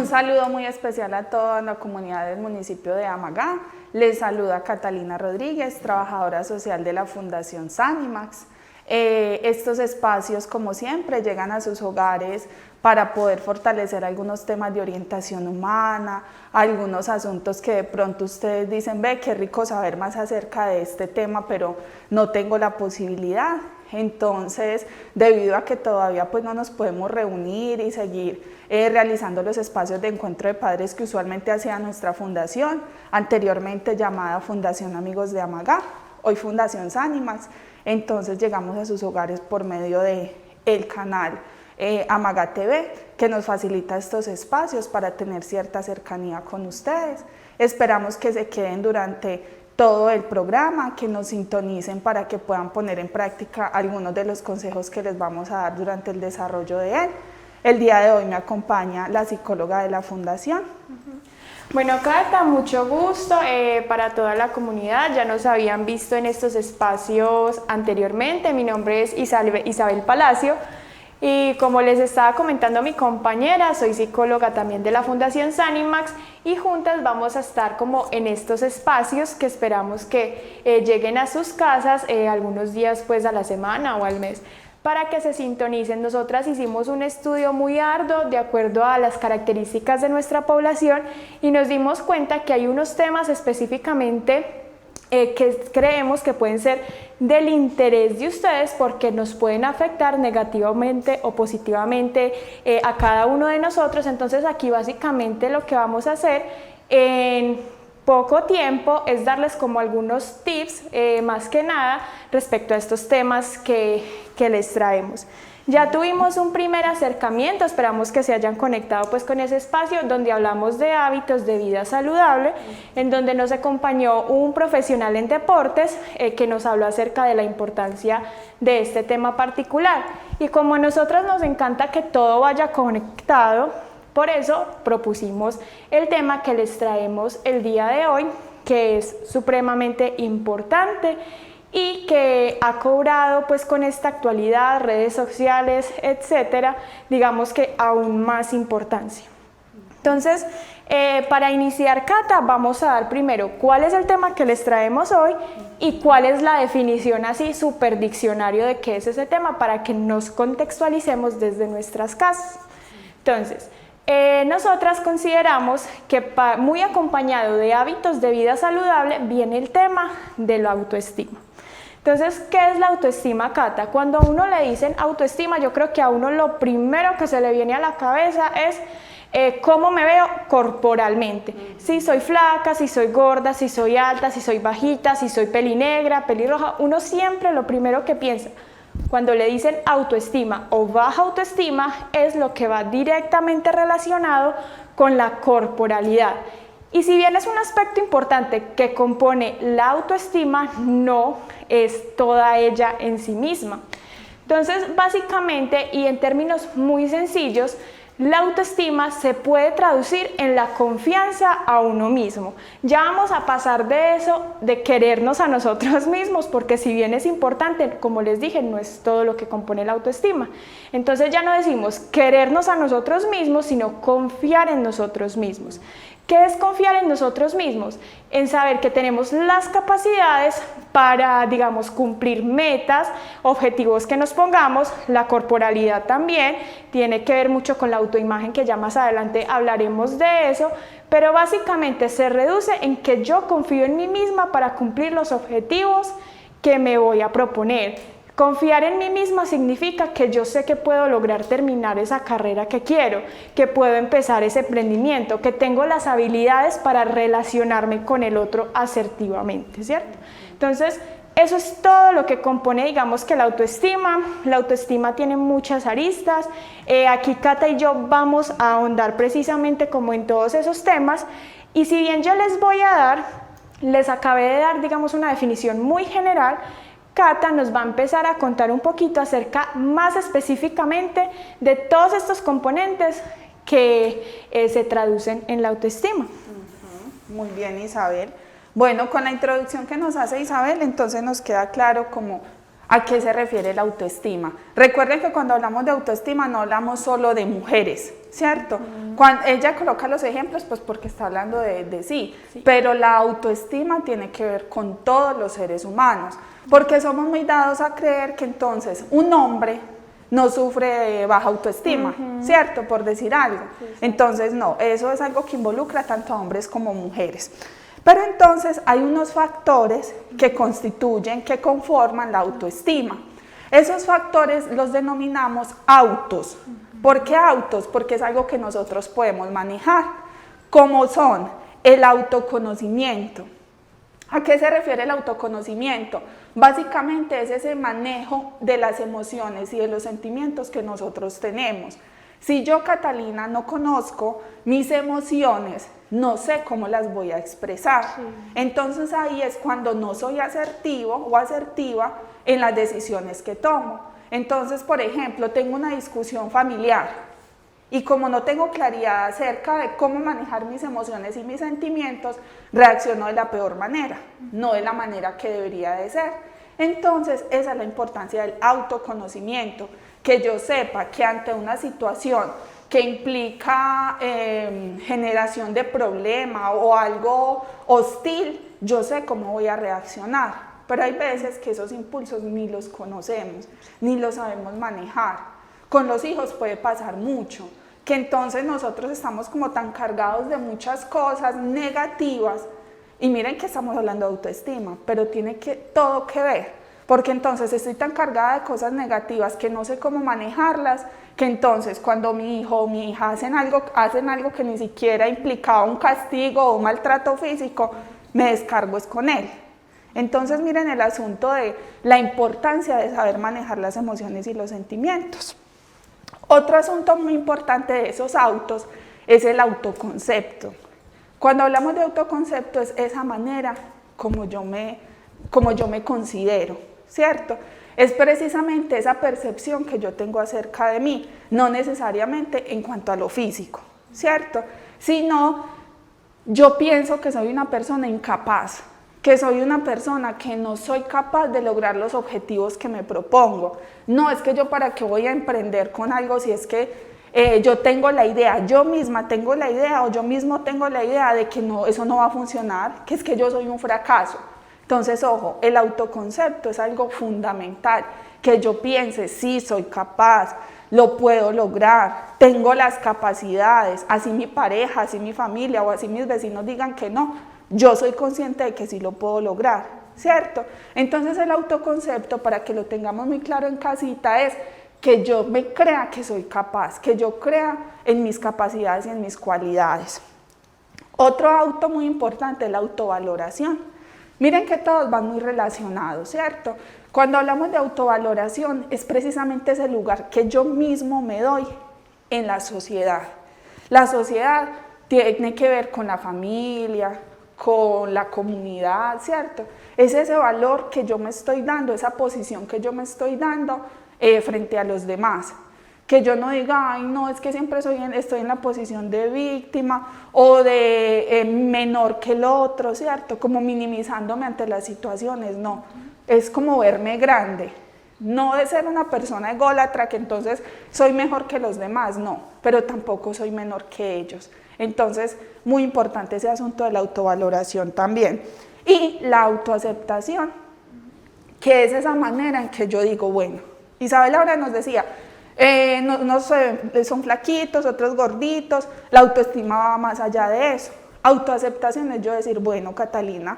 saludo muy especial a toda la comunidad del municipio de Amagá. Les saluda Catalina Rodríguez, trabajadora social de la Fundación Sanimax. Estos espacios, como siempre, llegan a sus hogares para poder fortalecer algunos temas de orientación humana, algunos asuntos que de pronto ustedes dicen, ve, qué rico saber más acerca de este tema, pero no tengo la posibilidad. Entonces, debido a que todavía pues, no nos podemos reunir y seguir realizando los espacios de encuentro de padres que usualmente hacía nuestra fundación, anteriormente llamada Fundación Amigos de Amagá, hoy Fundación Sanimax, entonces llegamos a sus hogares por medio del canal Amagá TV, que nos facilita estos espacios para tener cierta cercanía con ustedes. Esperamos que se queden durante todo el programa, que nos sintonicen para que puedan poner en práctica algunos de los consejos que les vamos a dar durante el desarrollo de él. El día de hoy me acompaña la psicóloga de la Fundación. Bueno, Cata, mucho gusto para toda la comunidad. Ya nos habían visto en estos espacios anteriormente. Mi nombre es Isabel Palacio. Y como les estaba comentando mi compañera, soy psicóloga también de la Fundación Sanimax y juntas vamos a estar como en estos espacios que esperamos que lleguen a sus casas algunos días pues a la semana o al mes para que se sintonicen. Nosotras hicimos un estudio muy arduo de acuerdo a las características de nuestra población y nos dimos cuenta que hay unos temas específicamente que creemos que pueden ser del interés de ustedes porque nos pueden afectar negativamente o positivamente a cada uno de nosotros. Entonces aquí básicamente lo que vamos a hacer en poco tiempo es darles como algunos tips más que nada respecto a estos temas que les traemos. Ya tuvimos un primer acercamiento, esperamos que se hayan conectado pues con ese espacio donde hablamos de hábitos de vida saludable, en donde nos acompañó un profesional en deportes que nos habló acerca de la importancia de este tema particular. Y como a nosotros nos encanta que todo vaya conectado, por eso propusimos el tema que les traemos el día de hoy, que es supremamente importante y que ha cobrado pues con esta actualidad, redes sociales, etcétera, digamos que aún más importancia. Entonces, para iniciar, Cata, vamos a dar primero cuál es el tema que les traemos hoy y cuál es la definición así super diccionario de qué es ese tema para que nos contextualicemos desde nuestras casas. Entonces, nosotras consideramos que muy acompañado de hábitos de vida saludable viene el tema de la autoestima. Entonces, ¿qué es la autoestima, Cata? Cuando a uno le dicen autoestima, yo creo que a uno lo primero que se le viene a la cabeza es cómo me veo corporalmente. Si soy flaca, si soy gorda, si soy alta, si soy bajita, si soy pelinegra, pelirroja, uno siempre lo primero que piensa cuando le dicen autoestima o baja autoestima es lo que va directamente relacionado con la corporalidad. Y si bien es un aspecto importante que compone la autoestima, no es toda ella en sí misma. Entonces, básicamente y en términos muy sencillos, la autoestima se puede traducir en la confianza a uno mismo. Ya vamos a pasar de eso, de querernos a nosotros mismos, porque si bien es importante, como les dije, no es todo lo que compone la autoestima. Entonces ya no decimos querernos a nosotros mismos, sino confiar en nosotros mismos. ¿Qué es confiar en nosotros mismos? En saber que tenemos las capacidades para, digamos, cumplir metas, objetivos que nos pongamos. La corporalidad también tiene que ver mucho con la autoimagen, que ya más adelante hablaremos de eso, pero básicamente se reduce en que yo confío en mí misma para cumplir los objetivos que me voy a proponer. Confiar en mí misma significa que yo sé que puedo lograr terminar esa carrera que quiero, que puedo empezar ese emprendimiento, que tengo las habilidades para relacionarme con el otro asertivamente, ¿cierto? Entonces, eso es todo lo que compone, digamos, que la autoestima. La autoestima tiene muchas aristas. Aquí Cata y yo vamos a ahondar precisamente como en todos esos temas. Y si bien yo les acabé de dar, digamos, una definición muy general, Cata nos va a empezar a contar un poquito acerca más específicamente de todos estos componentes que se traducen en la autoestima. Muy bien, Isabel. Bueno, con la introducción que nos hace Isabel, entonces nos queda claro como ¿A qué se refiere la autoestima? Recuerden que cuando hablamos de autoestima no hablamos solo de mujeres, ¿cierto? Cuando ella coloca los ejemplos, pues porque está hablando de sí, pero la autoestima tiene que ver con todos los seres humanos, porque somos muy dados a creer que entonces un hombre no sufre de baja autoestima, ¿cierto? Por decir algo. Entonces no, eso es algo que involucra tanto a hombres como mujeres. Pero entonces hay unos factores que constituyen, que conforman la autoestima. Esos factores los denominamos autos. ¿Por qué autos? Porque es algo que nosotros podemos manejar, como son el autoconocimiento. ¿A qué se refiere el autoconocimiento? Básicamente es ese manejo de las emociones y de los sentimientos que nosotros tenemos. Si yo, Catalina, no conozco mis emociones, no sé cómo las voy a expresar. Entonces ahí es cuando no soy asertivo o asertiva en las decisiones que tomo. Entonces, por ejemplo, tengo una discusión familiar y como no tengo claridad acerca de cómo manejar mis emociones y mis sentimientos, reacciono de la peor manera, no de la manera que debería de ser. Entonces, esa es la importancia del autoconocimiento, que yo sepa que ante una situación que implica generación de problema o algo hostil, yo sé cómo voy a reaccionar. Pero hay veces que esos impulsos ni los conocemos, ni los sabemos manejar. Con los hijos puede pasar mucho, que entonces nosotros estamos como tan cargados de muchas cosas negativas, y miren que estamos hablando de autoestima, pero tiene todo que ver. Porque entonces estoy tan cargada de cosas negativas que no sé cómo manejarlas, que entonces cuando mi hijo o mi hija hacen algo que ni siquiera implicaba un castigo o un maltrato físico, me descargo es con él. Entonces miren el asunto de la importancia de saber manejar las emociones y los sentimientos. Otro asunto muy importante de esos autos es el autoconcepto. Cuando hablamos de autoconcepto es esa manera como yo me considero, ¿cierto? Es precisamente esa percepción que yo tengo acerca de mí, no necesariamente en cuanto a lo físico, ¿cierto? Sino yo pienso que soy una persona incapaz, que soy una persona que no soy capaz de lograr los objetivos que me propongo. No es que yo para qué voy a emprender con algo si es que yo tengo la idea, yo misma tengo la idea o yo mismo tengo la idea de que no, eso no va a funcionar, que es que yo soy un fracaso. Entonces, ojo, el autoconcepto es algo fundamental, que yo piense, sí, soy capaz, lo puedo lograr, tengo las capacidades, así mi pareja, así mi familia o así mis vecinos digan que no, yo soy consciente de que sí lo puedo lograr, ¿cierto? Entonces el autoconcepto, para que lo tengamos muy claro en casita, es que yo me crea que soy capaz, que yo crea en mis capacidades y en mis cualidades. Otro auto muy importante es la autovaloración. Miren que todos van muy relacionados, ¿cierto? Cuando hablamos de autovaloración es precisamente ese lugar que yo mismo me doy en la sociedad. La sociedad tiene que ver con la familia, con la comunidad, ¿cierto? Es ese valor que yo me estoy dando, esa posición que yo me estoy dando frente a los demás. Que yo no diga, ay no, es que siempre estoy en la posición de víctima o de menor que el otro, ¿cierto? Como minimizándome ante las situaciones, no. Es como verme grande. No de ser una persona ególatra que entonces soy mejor que los demás, no, pero tampoco soy menor que ellos. Entonces, muy importante ese asunto de la autovaloración también. Y la autoaceptación, que es esa manera en que yo digo, bueno, Isabel ahora nos decía, no sé, son flaquitos, otros gorditos, la autoestima va más allá de eso. Autoaceptación es yo decir, bueno, Catalina,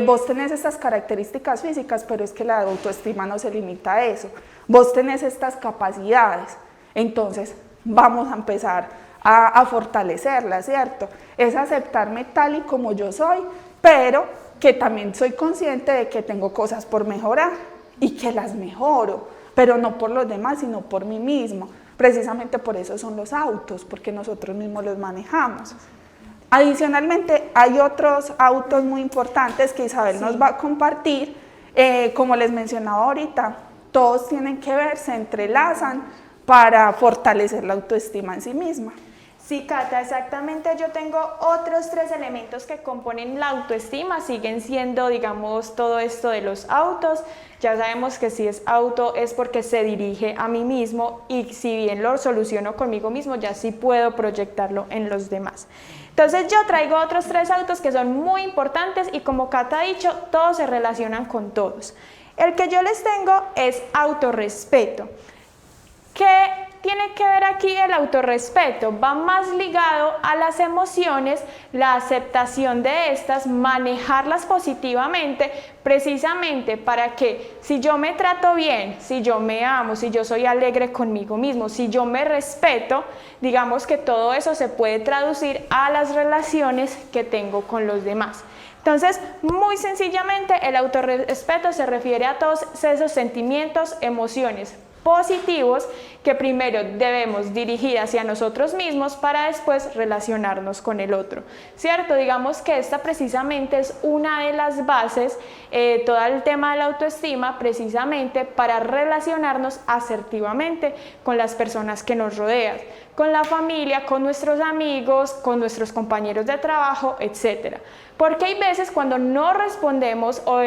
vos tenés estas características físicas, pero es que la autoestima no se limita a eso. Vos tenés estas capacidades, entonces vamos a empezar a fortalecerlas, ¿cierto? Es aceptarme tal y como yo soy, pero que también soy consciente de que tengo cosas por mejorar y que las mejoro, pero no por los demás, sino por mí mismo. Precisamente por eso son los autos, porque nosotros mismos los manejamos. Adicionalmente, hay otros autos muy importantes que Isabel nos va a compartir. Como les mencionaba ahorita, todos tienen que ver, se entrelazan para fortalecer la autoestima en sí misma. Sí, Cata, exactamente. Yo tengo otros 3 elementos que componen la autoestima, siguen siendo, digamos, todo esto de los autos. Ya sabemos que si es auto es porque se dirige a mí mismo y si bien lo soluciono conmigo mismo, ya sí puedo proyectarlo en los demás. Entonces yo traigo otros 3 autos que son muy importantes y como Cata ha dicho, todos se relacionan con todos. El que yo les tengo es autorrespeto. ¿Qué tiene que ver aquí el autorrespeto? Va más ligado a las emociones, la aceptación de estas, manejarlas positivamente, precisamente para que si yo me trato bien, si yo me amo, si yo soy alegre conmigo mismo, si yo me respeto, digamos que todo eso se puede traducir a las relaciones que tengo con los demás. Entonces, muy sencillamente, el autorrespeto se refiere a todos esos sentimientos, emociones positivos que primero debemos dirigir hacia nosotros mismos para después relacionarnos con el otro, ¿cierto? Digamos que esta precisamente es una de las bases, todo el tema de la autoestima, precisamente para relacionarnos asertivamente con las personas que nos rodean, con la familia, con nuestros amigos, con nuestros compañeros de trabajo, etcétera. Porque hay veces cuando no respondemos o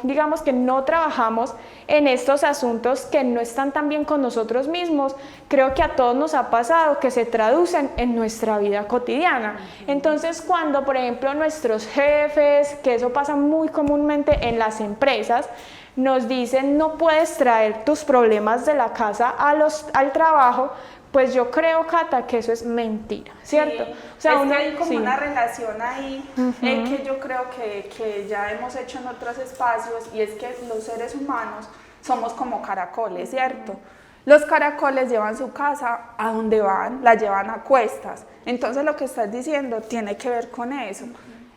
digamos que no trabajamos en estos asuntos que no están tan bien con nosotros mismos, creo que a todos nos ha pasado que se traducen en nuestra vida cotidiana. Entonces, cuando, por ejemplo, nuestros jefes, que eso pasa muy comúnmente en las empresas, nos dicen no puedes traer tus problemas de la casa al trabajo, pues yo creo, Cata, que eso es mentira, ¿cierto? Sí, o sea, es que hay como una relación ahí que yo creo que ya hemos hecho en otros espacios, y es que los seres humanos somos como caracoles, ¿cierto? Los caracoles llevan su casa a donde van, la llevan a cuestas. Entonces lo que estás diciendo tiene que ver con eso.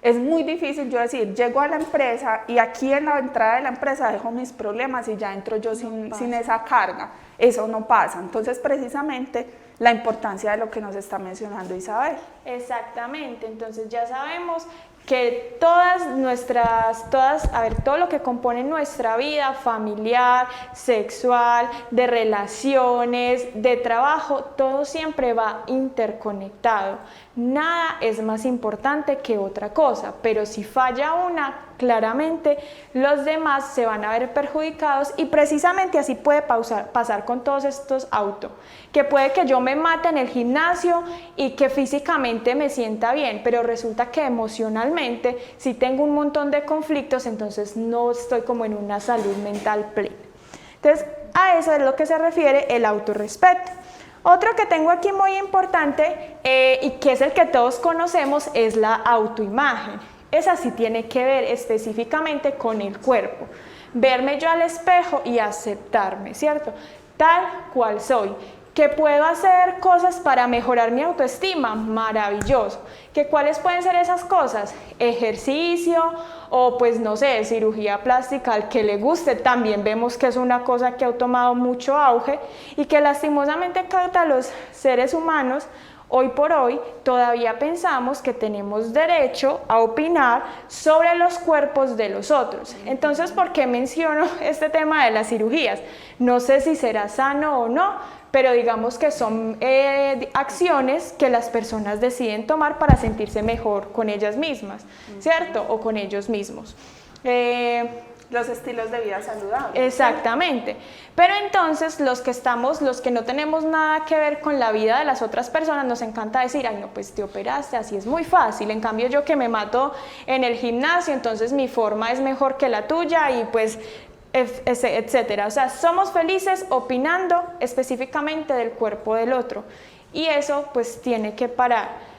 Es muy difícil yo decir, llego a la empresa y aquí en la entrada de la empresa dejo mis problemas y ya entro yo sin esa carga. Eso no pasa. Entonces, precisamente, la importancia de lo que nos está mencionando Isabel. Exactamente. Entonces, ya sabemos que todo lo que compone nuestra vida familiar, sexual, de relaciones, de trabajo, todo siempre va interconectado. Nada es más importante que otra cosa, pero si falla una, claramente los demás se van a ver perjudicados y precisamente así puede pasar con todos estos autos, que puede que yo me mate en el gimnasio y que físicamente me sienta bien, pero resulta que emocionalmente si tengo un montón de conflictos, entonces no estoy como en una salud mental plena. Entonces a eso es lo que se refiere el autorrespeto. Otro que tengo aquí muy importante y que es el que todos conocemos es la autoimagen. Esa sí tiene que ver específicamente con el cuerpo. Verme yo al espejo y aceptarme, ¿cierto? Tal cual soy. ¿Que puedo hacer cosas para mejorar mi autoestima? Maravilloso. ¿Que cuáles pueden ser esas cosas? Ejercicio o pues no sé, cirugía plástica, al que le guste. También vemos que es una cosa que ha tomado mucho auge y que lastimosamente Cata, los seres humanos hoy por hoy todavía pensamos que tenemos derecho a opinar sobre los cuerpos de los otros. Entonces, ¿por qué menciono este tema de las cirugías? No sé si será sano o no, pero digamos que son acciones que las personas deciden tomar para sentirse mejor con ellas mismas, ¿cierto? O con ellos mismos. Los estilos de vida saludables. Exactamente. Pero entonces los que no tenemos nada que ver con la vida de las otras personas, nos encanta decir, ay no, pues te operaste, así es muy fácil. En cambio yo que me mato en el gimnasio, entonces mi forma es mejor que la tuya y pues etcétera. O sea, somos felices opinando específicamente del cuerpo del otro y eso pues tiene que parar.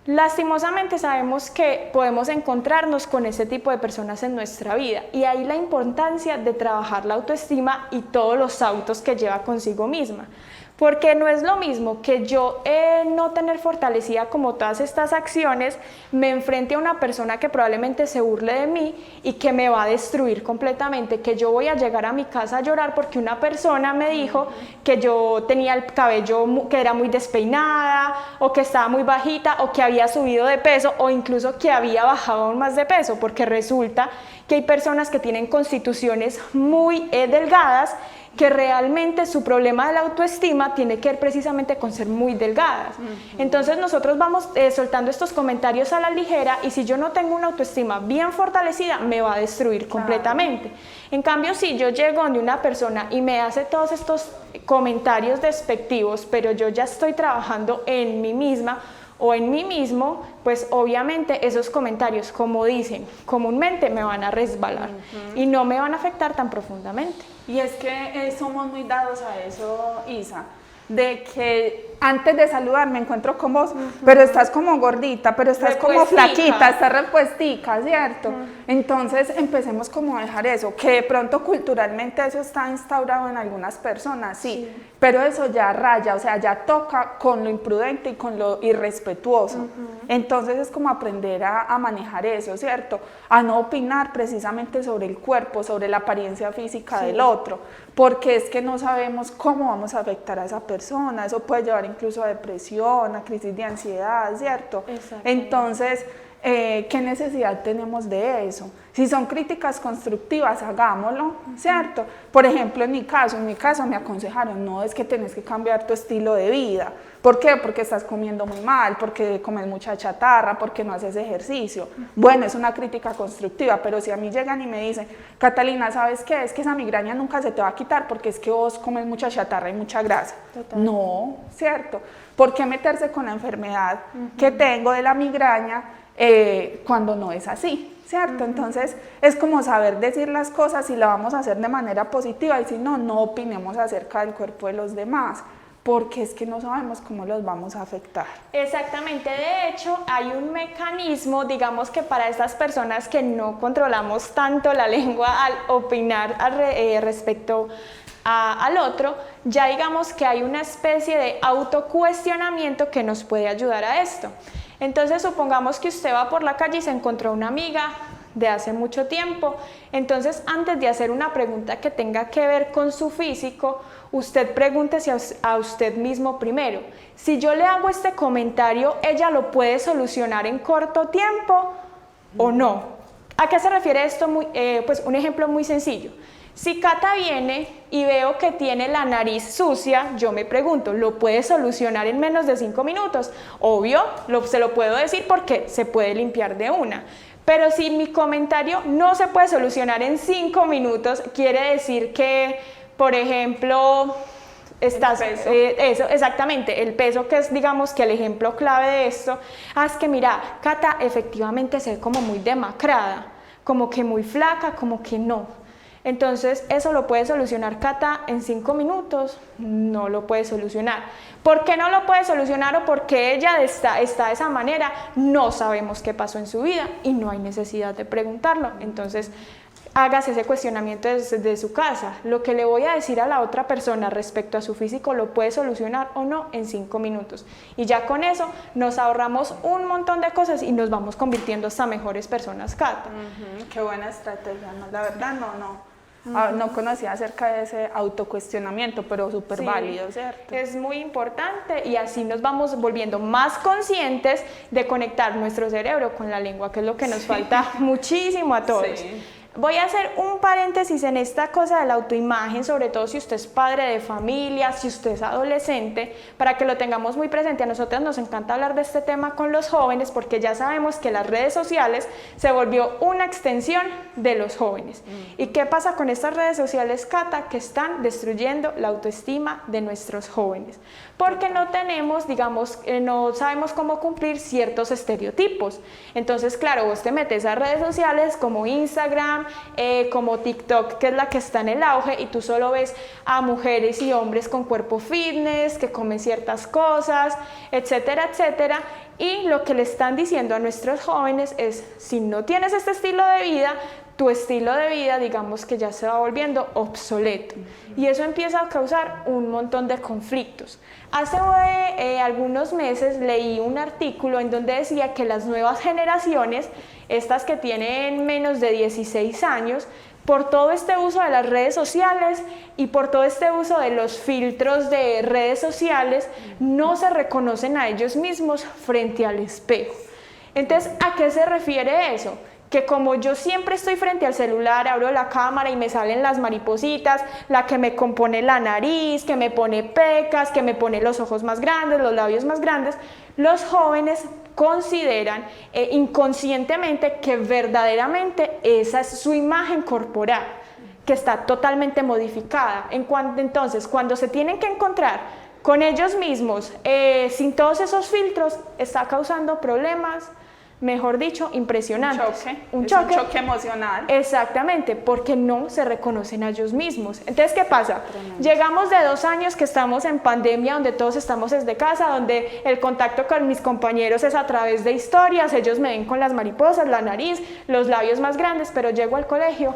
Lastimosamente sabemos que podemos encontrarnos con ese tipo de personas en nuestra vida y ahí la importancia de trabajar la autoestima y todos los autos que lleva consigo misma. Porque no es lo mismo que yo no tener fortalecida como todas estas acciones, me enfrente a una persona que probablemente se burle de mí y que me va a destruir completamente, que yo voy a llegar a mi casa a llorar porque una persona me dijo que yo tenía el cabello que era muy despeinada o que estaba muy bajita o que había subido de peso o incluso que había bajado aún más de peso, porque resulta que hay personas que tienen constituciones muy delgadas que realmente su problema de la autoestima tiene que ver precisamente con ser muy delgadas. Entonces nosotros vamos soltando estos comentarios a la ligera, y si yo no tengo una autoestima bien fortalecida, me va a destruir completamente. En cambio, si yo llego donde una persona y me hace todos estos comentarios despectivos, pero yo ya estoy trabajando en mí misma o en mí mismo, pues obviamente esos comentarios, como dicen comúnmente, me van a resbalar y no me van a afectar tan profundamente. Y es que somos muy dados a eso, Isa, de que antes de saludar me encuentro con vos, pero estás como gordita, pero estás como flaquita, estás repuestica, ¿cierto? Entonces empecemos como a dejar eso, que de pronto culturalmente eso está instaurado en algunas personas, sí, pero eso ya raya, o sea, ya toca con lo imprudente y con lo irrespetuoso. Entonces es como aprender a manejar eso, ¿cierto? A no opinar precisamente sobre el cuerpo, sobre la apariencia física del otro, porque es que no sabemos cómo vamos a afectar a esa persona, eso puede llevar incluso a depresión, a crisis de ansiedad, ¿cierto? Entonces, ¿qué necesidad tenemos de eso? Si son críticas constructivas, hagámoslo, ¿cierto? Por ejemplo, en mi caso me aconsejaron, no, es que tenés que cambiar tu estilo de vida. ¿Por qué? Porque estás comiendo muy mal, porque comes mucha chatarra, porque no haces ejercicio. Bueno, es una crítica constructiva, pero si a mí llegan y me dicen, Catalina, ¿sabes qué? Es que esa migraña nunca se te va a quitar porque es que vos comes mucha chatarra y mucha grasa. No, ¿cierto? ¿Por qué meterse con la enfermedad que tengo de la migraña cuando no es así? ¿Cierto? Entonces es como saber decir las cosas y la vamos a hacer de manera positiva, y si no, no opinemos acerca del cuerpo de los demás, porque es que no sabemos cómo los vamos a afectar. Exactamente, de hecho hay un mecanismo, digamos que para estas personas que no controlamos tanto la lengua al opinar respecto al otro, ya digamos que hay una especie de autocuestionamiento que nos puede ayudar a esto. Entonces supongamos que usted va por la calle y se encontró una amiga de hace mucho tiempo, entonces antes de hacer una pregunta que tenga que ver con su físico, usted pregúntese a usted mismo primero, si yo le hago este comentario, ¿ella lo puede solucionar en corto tiempo o no? ¿A qué se refiere esto? Pues un ejemplo muy sencillo. Si Cata viene y veo que tiene la nariz sucia, yo me pregunto, ¿lo puede solucionar en menos de 5 minutos? Obvio, se lo puedo decir porque se puede limpiar de una. Pero si mi comentario no se puede solucionar en 5 minutos, quiere decir que, por ejemplo, estás, eso, exactamente, el peso, que es, digamos, que el ejemplo clave de esto, es que mira, Cata efectivamente se ve como muy demacrada, como que muy flaca, como que no. Entonces, ¿eso lo puede solucionar Cata en 5 minutos? No lo puede solucionar. ¿Por qué no lo puede solucionar o por qué ella está de esa manera? No sabemos qué pasó en su vida y no hay necesidad de preguntarlo. Entonces, hágase ese cuestionamiento desde su casa. Lo que le voy a decir a la otra persona respecto a su físico, ¿lo puede solucionar o no en 5 minutos? Y ya con eso nos ahorramos un montón de cosas y nos vamos convirtiendo hasta mejores personas, Cata. Qué buena estrategia, ¿no? La verdad no conocía acerca de ese autocuestionamiento, pero súper válido, ¿cierto? Es muy importante y así nos vamos volviendo más conscientes de conectar nuestro cerebro con la lengua, que es lo que nos falta muchísimo a todos. Voy a hacer un paréntesis en esta cosa de la autoimagen, sobre todo si usted es padre de familia, si usted es adolescente, para que lo tengamos muy presente. A nosotros nos encanta hablar de este tema con los jóvenes porque ya sabemos que las redes sociales se volvió una extensión de los jóvenes. ¿Y qué pasa con estas redes sociales, Cata? Que están destruyendo la autoestima de nuestros jóvenes. Porque no tenemos, digamos, no sabemos cómo cumplir ciertos estereotipos. Entonces, claro, vos te metes a redes sociales como Instagram, como TikTok, que es la que está en el auge, y tú solo ves a mujeres y hombres con cuerpo fitness, que comen ciertas cosas, etcétera, etcétera. Y lo que le están diciendo a nuestros jóvenes es, si no tienes este estilo de vida, tu estilo de vida, digamos que ya se va volviendo obsoleto. Y eso empieza a causar un montón de conflictos. Hace algunos meses leí un artículo en donde decía que las nuevas generaciones, estas que tienen menos de 16 años, por todo este uso de las redes sociales y por todo este uso de los filtros de redes sociales, no se reconocen a ellos mismos frente al espejo. Entonces, ¿a qué se refiere eso? que como yo siempre estoy frente al celular, abro la cámara y me salen las maripositas, la que me compone la nariz, que me pone pecas, que me pone los ojos más grandes, los labios más grandes, los jóvenes consideran inconscientemente que verdaderamente esa es su imagen corporal, que está totalmente modificada. Entonces, cuando se tienen que encontrar con ellos mismos, sin todos esos filtros, está causando problemas, mejor dicho, impresionantes. Un choque emocional. Exactamente, porque no se reconocen a ellos mismos. Entonces, ¿qué pasa? Tremendo. Llegamos de 2 años que estamos en pandemia, donde todos estamos desde casa, donde el contacto con mis compañeros es a través de historias, ellos me ven con las mariposas, la nariz, los labios más grandes, pero llego al colegio,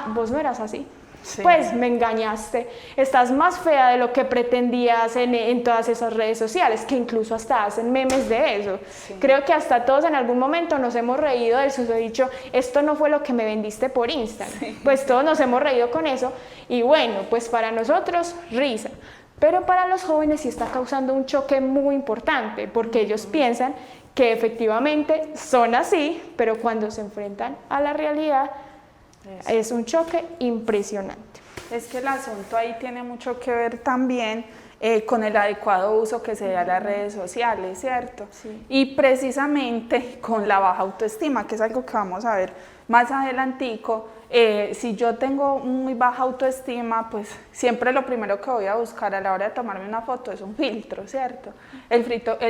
vos no eras así. Sí. Pues me engañaste, estás más fea de lo que pretendías en todas esas redes sociales, que incluso hasta hacen memes de eso. Sí. Creo que hasta todos en algún momento nos hemos reído del susodicho, esto no fue lo que me vendiste por Instagram. Sí. Pues todos nos hemos reído con eso y bueno, pues para nosotros risa. Pero para los jóvenes sí está causando un choque muy importante, porque ellos piensan que efectivamente son así, pero cuando se enfrentan a la realidad, es un choque impresionante. Es que el asunto ahí tiene mucho que ver también con el adecuado uso que se da a las redes sociales, ¿cierto? Sí. Y precisamente con la baja autoestima, que es algo que vamos a ver más adelantico. Si yo tengo muy baja autoestima, pues siempre lo primero que voy a buscar a la hora de tomarme una foto es un filtro, ¿cierto? El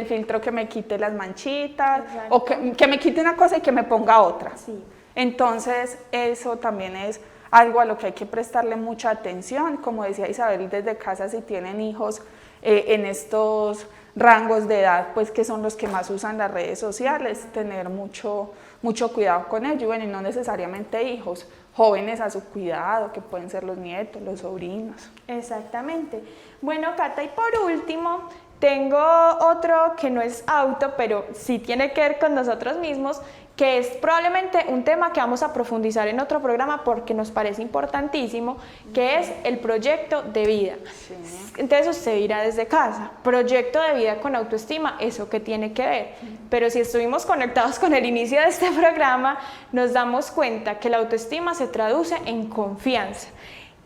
filtro que me quite las manchitas, exacto, o que me quite una cosa y que me ponga otra. Sí. Entonces, eso también es algo a lo que hay que prestarle mucha atención, como decía Isabel, desde casa si tienen hijos en estos rangos de edad, pues que son los que más usan las redes sociales, tener mucho cuidado con ello, bueno, y no necesariamente hijos, jóvenes a su cuidado, que pueden ser los nietos, los sobrinos. Exactamente. Bueno, Cata, y por último, tengo otro que no es auto, pero sí tiene que ver con nosotros mismos, que es probablemente un tema que vamos a profundizar en otro programa porque nos parece importantísimo, que es el proyecto de vida. Sí. Entonces usted irá desde casa, proyecto de vida con autoestima, ¿eso qué tiene que ver? Pero si estuvimos conectados con el inicio de este programa, nos damos cuenta que la autoestima se traduce en confianza.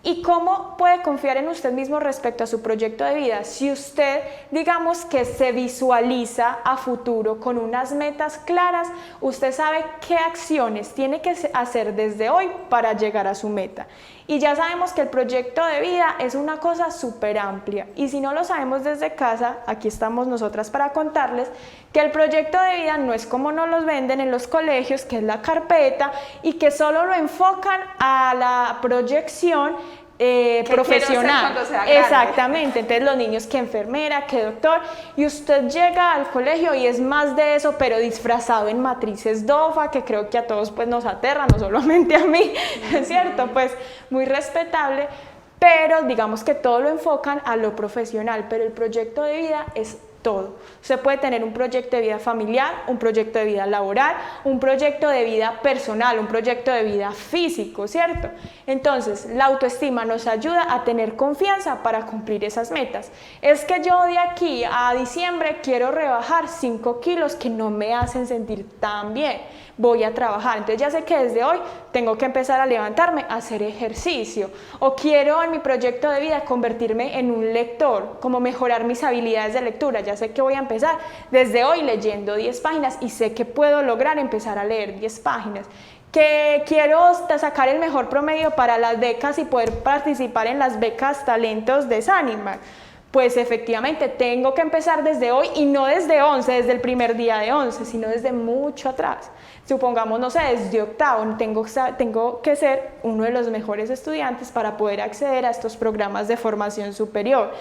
¿Y cómo puede confiar en usted mismo respecto a su proyecto de vida? Si usted, digamos que se visualiza a futuro con unas metas claras, usted sabe qué acciones tiene que hacer desde hoy para llegar a su meta. Y ya sabemos que el proyecto de vida es una cosa súper amplia. Y si no lo sabemos desde casa, aquí estamos nosotras para contarles que el proyecto de vida no es como nos los venden en los colegios, que es la carpeta, y que solo lo enfocan a la proyección profesional. Exactamente, entonces los niños que enfermera, que doctor, y usted llega al colegio y es más de eso, pero disfrazado en matrices DOFA, que creo que a todos pues nos aterra, no solamente a mí, ¿es cierto? Pues muy respetable, pero digamos que todo lo enfocan a lo profesional, pero el proyecto de vida es todo. Usted puede tener un proyecto de vida familiar, un proyecto de vida laboral, un proyecto de vida personal, un proyecto de vida físico, ¿cierto? Entonces, la autoestima nos ayuda a tener confianza para cumplir esas metas. Es que yo de aquí a diciembre quiero rebajar 5 kilos que no me hacen sentir tan bien. Voy a trabajar, entonces ya sé que desde hoy tengo que empezar a levantarme, a hacer ejercicio, o quiero en mi proyecto de vida convertirme en un lector, como mejorar mis habilidades de lectura, ya sé que voy a empezar desde hoy leyendo 10 páginas y sé que puedo lograr empezar a leer 10 páginas, que quiero sacar el mejor promedio para las becas y poder participar en las becas talentos de Sanimac. Pues efectivamente tengo que empezar desde hoy y no desde 11, desde el primer día de 11, sino desde mucho atrás. Supongamos, no sé, desde octavo, tengo que ser uno de los mejores estudiantes para poder acceder a estos programas de formación superior.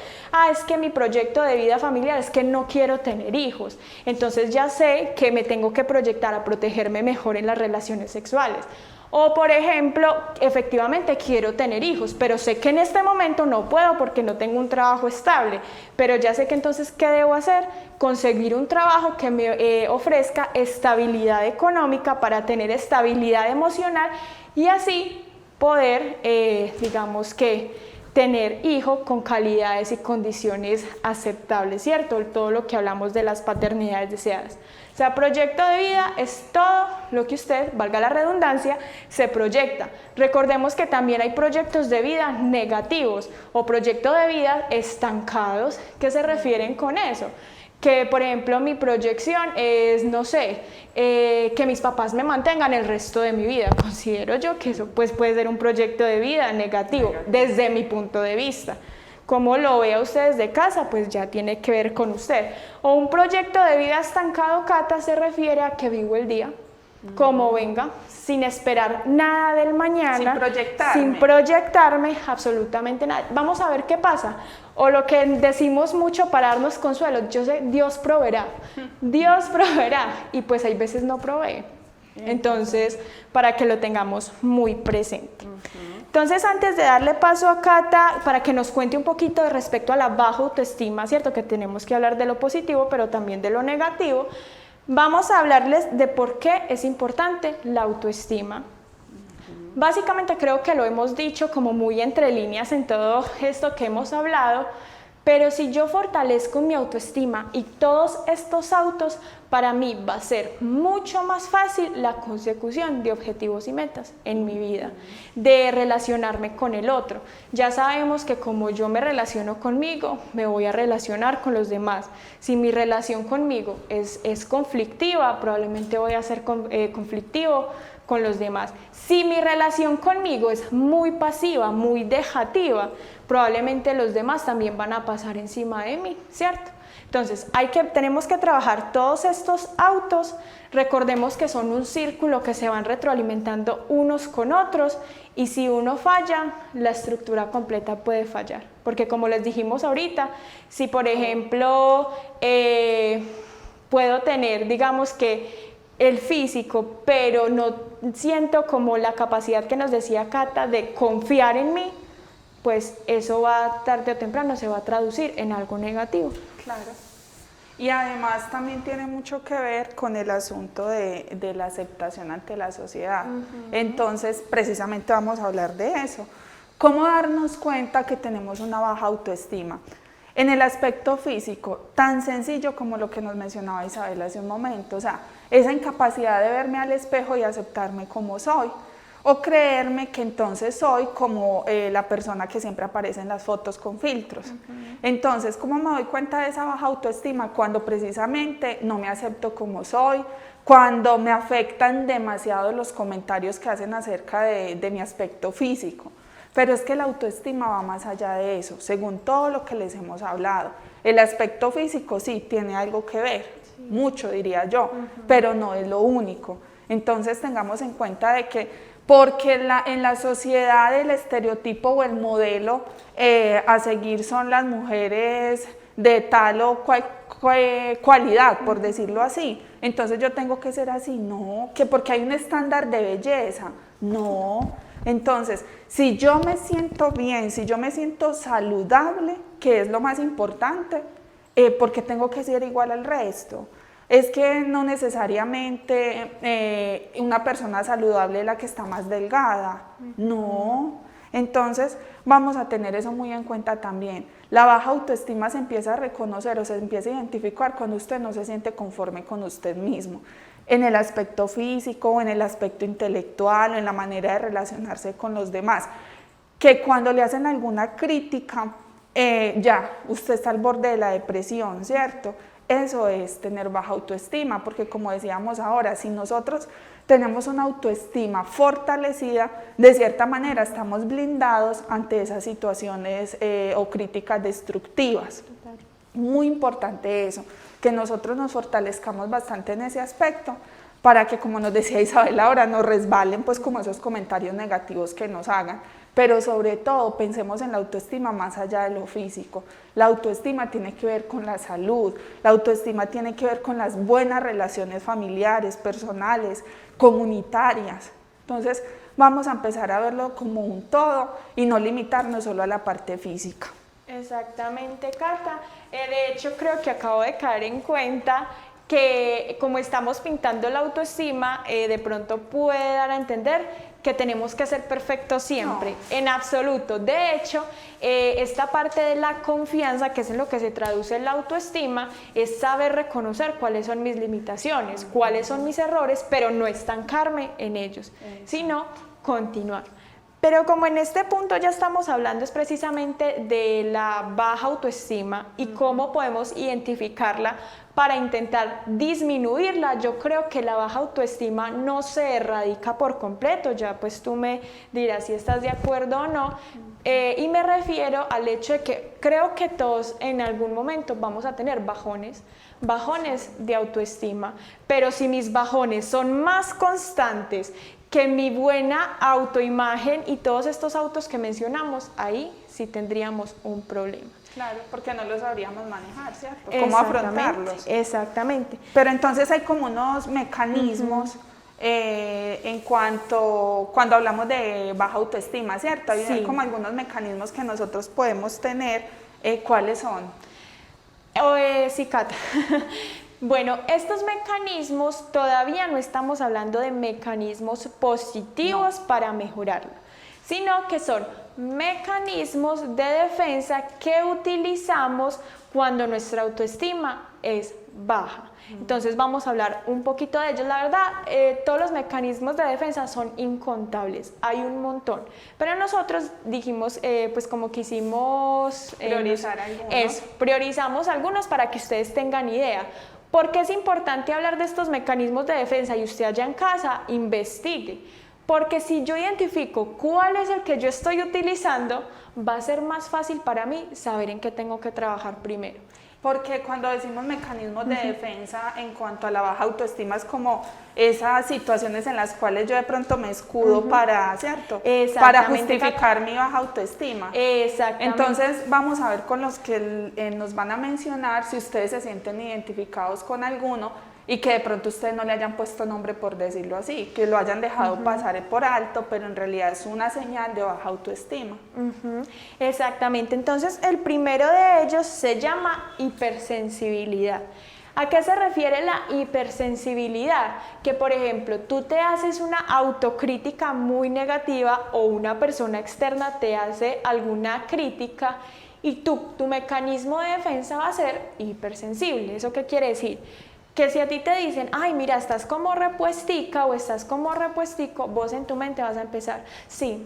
Es que mi proyecto de vida familiar es que no quiero tener hijos, entonces ya sé que me tengo que proyectar a protegerme mejor en las relaciones sexuales. O por ejemplo, efectivamente quiero tener hijos, pero sé que en este momento no puedo porque no tengo un trabajo estable, pero ya sé que entonces, ¿qué debo hacer? Conseguir un trabajo que me ofrezca estabilidad económica para tener estabilidad emocional y así poder, digamos que, tener hijo con calidades y condiciones aceptables, ¿cierto? Todo lo que hablamos de las paternidades deseadas. O sea, proyecto de vida es todo lo que usted, valga la redundancia, se proyecta. Recordemos que también hay proyectos de vida negativos o proyectos de vida estancados. ¿Qué se refieren con eso? Que, por ejemplo, mi proyección es, no sé, que mis papás me mantengan el resto de mi vida. Considero yo que eso pues, puede ser un proyecto de vida negativo, desde mi punto de vista. Como lo vea usted desde casa, pues ya tiene que ver con usted. O un proyecto de vida estancado, Cata, se refiere a que vivo el día, como venga, sin esperar nada del mañana, sin proyectarme absolutamente nada. Vamos a ver qué pasa. O lo que decimos mucho para darnos consuelo, yo sé, Dios proveerá, y pues hay veces no provee. Entonces, para que lo tengamos muy presente. Entonces, antes de darle paso a Cata, para que nos cuente un poquito de respecto a la baja autoestima, ¿cierto? Que tenemos que hablar de lo positivo, pero también de lo negativo. Vamos a hablarles de por qué es importante la autoestima. Básicamente creo que lo hemos dicho como muy entre líneas en todo esto que hemos hablado, pero si yo fortalezco mi autoestima y todos estos autos, para mí va a ser mucho más fácil la consecución de objetivos y metas en mi vida, de relacionarme con el otro. Ya sabemos que como yo me relaciono conmigo, me voy a relacionar con los demás. Si mi relación conmigo es conflictiva, probablemente voy a ser conflictivo con los demás. Si mi relación conmigo es muy pasiva, muy dejativa, probablemente los demás también van a pasar encima de mí, ¿cierto? Entonces, tenemos que trabajar todos estos autos. Recordemos que son un círculo que se van retroalimentando unos con otros, y si uno falla, la estructura completa puede fallar. Porque como les dijimos ahorita, si por ejemplo puedo tener, digamos que el físico, pero no siento como la capacidad que nos decía Cata de confiar en mí, pues eso va tarde o temprano se va a traducir en algo negativo. Claro. Y además también tiene mucho que ver con el asunto de la aceptación ante la sociedad. Entonces, precisamente vamos a hablar de eso. ¿Cómo darnos cuenta que tenemos una baja autoestima? En el aspecto físico, tan sencillo como lo que nos mencionaba Isabel hace un momento, o sea, esa incapacidad de verme al espejo y aceptarme como soy, o creerme que entonces soy como la persona que siempre aparece en las fotos con filtros. Entonces, ¿cómo me doy cuenta de esa baja autoestima? Cuando precisamente no me acepto como soy, cuando me afectan demasiado los comentarios que hacen acerca de mi aspecto físico. Pero es que la autoestima va más allá de eso, según todo lo que les hemos hablado. El aspecto físico sí tiene algo que ver, mucho diría yo, pero no es lo único. Entonces tengamos en cuenta de que porque en la sociedad el estereotipo o el modelo a seguir son las mujeres de tal o cual cualidad, por decirlo así, entonces yo tengo que ser así, no, que porque hay un estándar de belleza, no. Entonces, si yo me siento bien, si yo me siento saludable, que es lo más importante, ¿por qué tengo que ser igual al resto? Es que no necesariamente una persona saludable es la que está más delgada, no. Entonces, vamos a tener eso muy en cuenta también. La baja autoestima se empieza a reconocer o se empieza a identificar cuando usted no se siente conforme con usted mismo, en el aspecto físico, en el aspecto intelectual, en la manera de relacionarse con los demás, que cuando le hacen alguna crítica, ya, usted está al borde de la depresión, ¿cierto? Eso es tener baja autoestima, porque como decíamos ahora, si nosotros tenemos una autoestima fortalecida, de cierta manera estamos blindados ante esas situaciones o críticas destructivas. Muy importante eso, que nosotros nos fortalezcamos bastante en ese aspecto, para que, como nos decía Isabel ahora, nos resbalen pues como esos comentarios negativos que nos hagan, pero sobre todo pensemos en la autoestima más allá de lo físico. La autoestima tiene que ver con la salud, la autoestima tiene que ver con las buenas relaciones familiares, personales, comunitarias. Entonces vamos a empezar a verlo como un todo y no limitarnos solo a la parte física. Exactamente, Cata. De hecho, creo que acabo de caer en cuenta que como estamos pintando la autoestima, de pronto puede dar a entender que tenemos que ser perfectos siempre, en absoluto. De hecho, esta parte de la confianza, que es en lo que se traduce la autoestima, es saber reconocer cuáles son mis limitaciones, cuáles son mis errores, pero no estancarme en ellos, sino continuar. Pero como en este punto ya estamos hablando es precisamente de la baja autoestima y cómo podemos identificarla para intentar disminuirla, yo creo que la baja autoestima no se erradica por completo, ya pues tú me dirás si estás de acuerdo o no, y me refiero al hecho de que creo que todos en algún momento vamos a tener bajones de autoestima, pero si mis bajones son más constantes que mi buena autoimagen y todos estos autos que mencionamos, ahí sí tendríamos un problema. Claro, porque no los sabríamos manejar, ¿cierto? ¿Cómo afrontarlos? Exactamente. Pero entonces hay como unos mecanismos en cuanto, cuando hablamos de baja autoestima, ¿cierto? Hay como algunos mecanismos que nosotros podemos tener, ¿cuáles son? Sí, Cata. Bueno, estos mecanismos todavía no estamos hablando de mecanismos positivos para mejorarlo, sino que son mecanismos de defensa que utilizamos cuando nuestra autoestima es baja. Entonces vamos a hablar un poquito de ellos. La verdad, todos los mecanismos de defensa son incontables, hay un montón, pero nosotros dijimos, pues como quisimos priorizar algunos. Priorizamos algunos para que ustedes tengan idea. ¿Por qué es importante hablar de estos mecanismos de defensa? Y usted allá en casa investigue, porque si yo identifico cuál es el que yo estoy utilizando, va a ser más fácil para mí saber en qué tengo que trabajar primero. Porque cuando decimos mecanismos de defensa en cuanto a la baja autoestima es como esas situaciones en las cuales yo de pronto me escudo para, ¿cierto? Para justificar mi baja autoestima. Exactamente. Entonces vamos a ver con los que nos van a mencionar si ustedes se sienten identificados con alguno y que de pronto ustedes no le hayan puesto nombre, por decirlo así, que lo hayan dejado pasar por alto, pero en realidad es una señal de baja autoestima. Exactamente, entonces el primero de ellos se llama hipersensibilidad. ¿A qué se refiere la hipersensibilidad? Que por ejemplo tú te haces una autocrítica muy negativa o una persona externa te hace alguna crítica y tu mecanismo de defensa va a ser hipersensible. ¿Eso qué quiere decir? Que si a ti te dicen, ay mira, estás como repuestica o estás como repuestico, vos en tu mente vas a empezar, sí,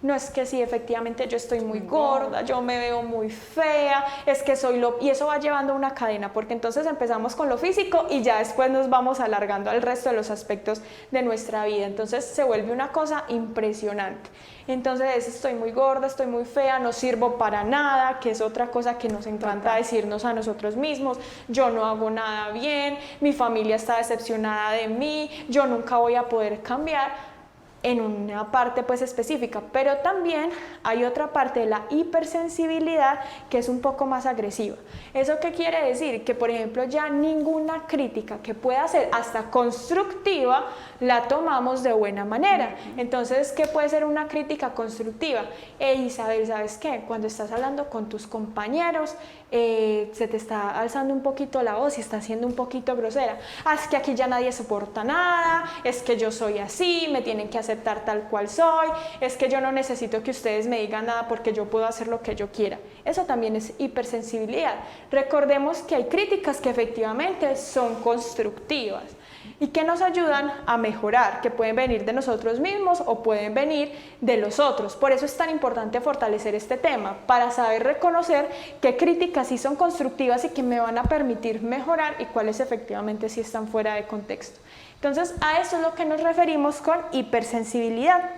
no es que sí, efectivamente yo estoy muy gorda, yo me veo muy fea, es que soy lo... Y eso va llevando una cadena, porque entonces empezamos con lo físico y ya después nos vamos alargando al resto de los aspectos de nuestra vida. Entonces se vuelve una cosa impresionante. Entonces estoy muy gorda, estoy muy fea, no sirvo para nada, que es otra cosa que nos encanta decirnos a nosotros mismos. Yo no hago nada bien, mi familia está decepcionada de mí, yo nunca voy a poder cambiar. En una parte pues específica, pero también hay otra parte de la hipersensibilidad que es un poco más agresiva. ¿Eso qué quiere decir? Que por ejemplo ya ninguna crítica que pueda ser hasta constructiva la tomamos de buena manera. Entonces, ¿qué puede ser una crítica constructiva? Isabel, ¿sabes qué? Cuando estás hablando con tus compañeros, se te está alzando un poquito la voz y está siendo un poquito grosera. Es que aquí ya nadie soporta nada, es que yo soy así, me tienen que aceptar tal cual soy, es que yo no necesito que ustedes me digan nada porque yo puedo hacer lo que yo quiera. Eso también es hipersensibilidad. Recordemos que hay críticas que efectivamente son constructivas y que nos ayudan a mejorar, que pueden venir de nosotros mismos o pueden venir de los otros. Por eso es tan importante fortalecer este tema, para saber reconocer qué críticas sí son constructivas y que me van a permitir mejorar y cuáles efectivamente sí están fuera de contexto. Entonces, a eso es lo que nos referimos con hipersensibilidad.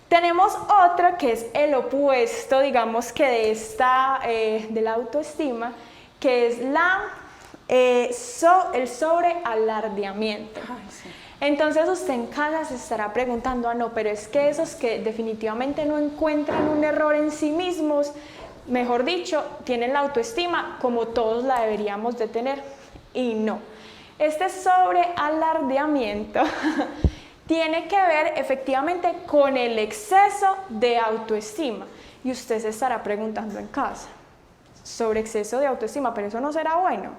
Tenemos otra que es el opuesto, digamos que de esta, de la autoestima, que es el sobrealardeamiento. Entonces usted en casa se estará preguntando, no, pero es que esos que definitivamente no encuentran un error en sí mismos, mejor dicho, tienen la autoestima como todos la deberíamos de tener, y no. Este sobrealardeamiento tiene que ver efectivamente con el exceso de autoestima, y usted se estará preguntando en casa, sobre exceso de autoestima, pero eso no será bueno.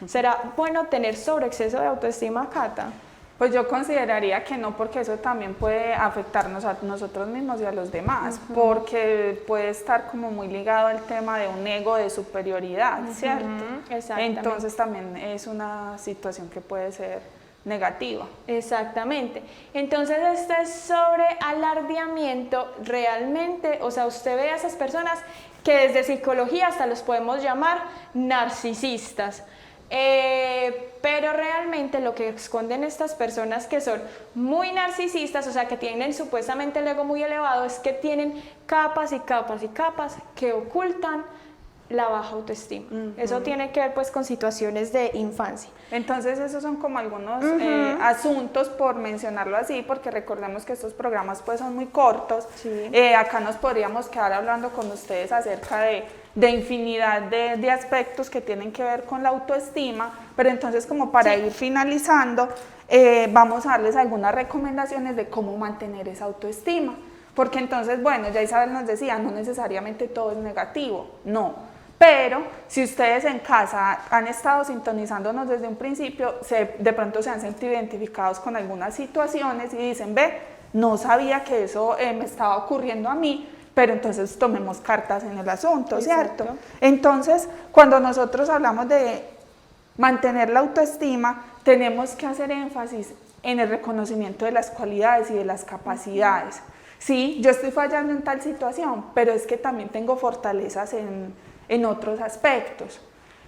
¿Será bueno tener sobreexceso de autoestima, Cata? Pues yo consideraría que no, porque eso también puede afectarnos a nosotros mismos y a los demás, porque puede estar como muy ligado al tema de un ego de superioridad, ¿cierto? Exactamente. Entonces también es una situación que puede ser negativa. Exactamente. Entonces este sobre alardeamiento realmente, o sea, usted ve a esas personas que desde psicología hasta los podemos llamar narcisistas. Pero realmente lo que esconden estas personas que son muy narcisistas, o sea, que tienen supuestamente el ego muy elevado, es que tienen capas y capas y capas que ocultan la baja autoestima. Eso tiene que ver pues con situaciones de infancia. Entonces esos son como algunos asuntos, por mencionarlo así, porque recordemos que estos programas pues son muy cortos. Sí. Acá nos podríamos quedar hablando con ustedes acerca de infinidad de aspectos que tienen que ver con la autoestima, pero entonces como para ir finalizando, vamos a darles algunas recomendaciones de cómo mantener esa autoestima, porque entonces, bueno, ya Isabel nos decía, no necesariamente todo es negativo, no. Pero si ustedes en casa han estado sintonizándonos desde un principio, de pronto se han sentido identificados con algunas situaciones y dicen, ve, no sabía que eso me estaba ocurriendo a mí, pero entonces tomemos cartas en el asunto, ¿cierto? Exacto. Entonces, cuando nosotros hablamos de mantener la autoestima, tenemos que hacer énfasis en el reconocimiento de las cualidades y de las capacidades. Sí, yo estoy fallando en tal situación, pero es que también tengo fortalezas en otros aspectos,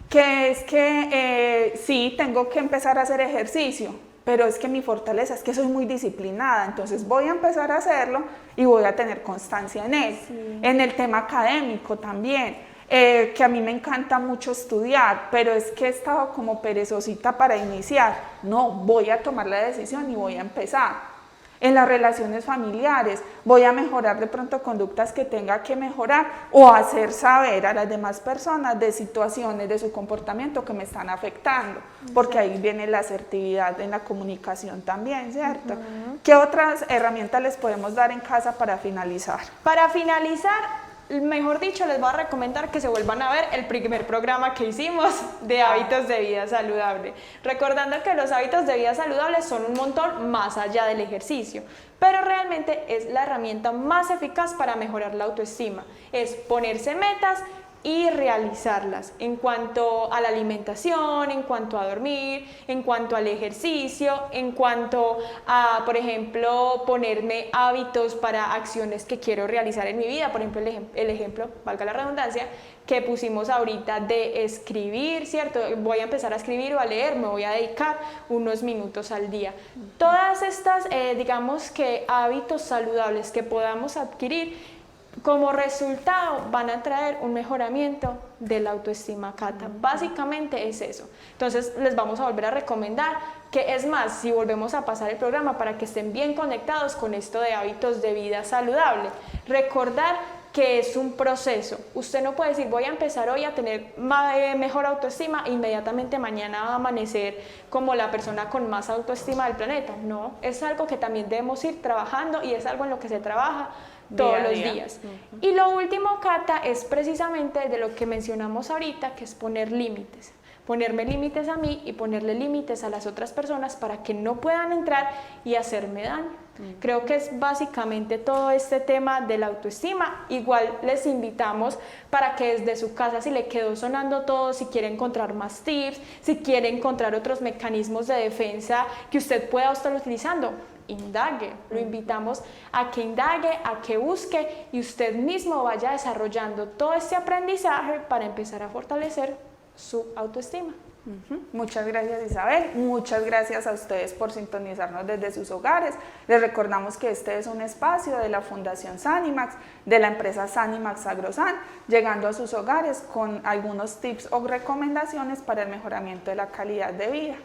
que es que sí, tengo que empezar a hacer ejercicio, pero es que mi fortaleza es que soy muy disciplinada, entonces voy a empezar a hacerlo y voy a tener constancia en él. Sí. En el tema académico también, que a mí me encanta mucho estudiar, pero es que he estado como perezosita para iniciar, no, voy a tomar la decisión y voy a empezar. En las relaciones familiares, voy a mejorar de pronto conductas que tenga que mejorar o hacer saber a las demás personas de situaciones de su comportamiento que me están afectando, porque ahí viene la asertividad en la comunicación también, ¿cierto? ¿Qué otras herramientas les podemos dar en casa para finalizar? Para finalizar, mejor dicho, les voy a recomendar que se vuelvan a ver el primer programa que hicimos de hábitos de vida saludable. Recordando que los hábitos de vida saludable son un montón más allá del ejercicio, pero realmente es la herramienta más eficaz para mejorar la autoestima. Es ponerse metas y realizarlas en cuanto a la alimentación, en cuanto a dormir, en cuanto al ejercicio, en cuanto a, por ejemplo, ponerme hábitos para acciones que quiero realizar en mi vida. Por ejemplo, el ejemplo, valga la redundancia, que pusimos ahorita de escribir, ¿cierto? Voy a empezar a escribir o a leer, me voy a dedicar unos minutos al día. Todas estas, digamos que hábitos saludables que podamos adquirir, como resultado van a traer un mejoramiento de la autoestima, Cata. Básicamente es eso. Entonces les vamos a volver a recomendar que, es más, si volvemos a pasar el programa para que estén bien conectados con esto de hábitos de vida saludable, recordar que es un proceso. Usted no puede decir, voy a empezar hoy a tener mejor autoestima e inmediatamente mañana va a amanecer como la persona con más autoestima del planeta. No, es algo que también debemos ir trabajando y es algo en lo que se trabaja todos los días. Y lo último, Cata, es precisamente de lo que mencionamos ahorita, que es poner límites. Ponerme límites a mí y ponerle límites a las otras personas para que no puedan entrar y hacerme daño. Creo que es básicamente todo este tema de la autoestima. Igual les invitamos para que desde su casa, si le quedó sonando todo, si quiere encontrar más tips, si quiere encontrar otros mecanismos de defensa que usted pueda estar utilizando, indague. Lo invitamos a que indague, a que busque y usted mismo vaya desarrollando todo este aprendizaje para empezar a fortalecer su autoestima. Muchas gracias, Isabel. Muchas gracias a ustedes por sintonizarnos desde sus hogares. Les recordamos que este es un espacio de la Fundación Sanimax, de la empresa Sanimax Agrosan, llegando a sus hogares con algunos tips o recomendaciones para el mejoramiento de la calidad de vida.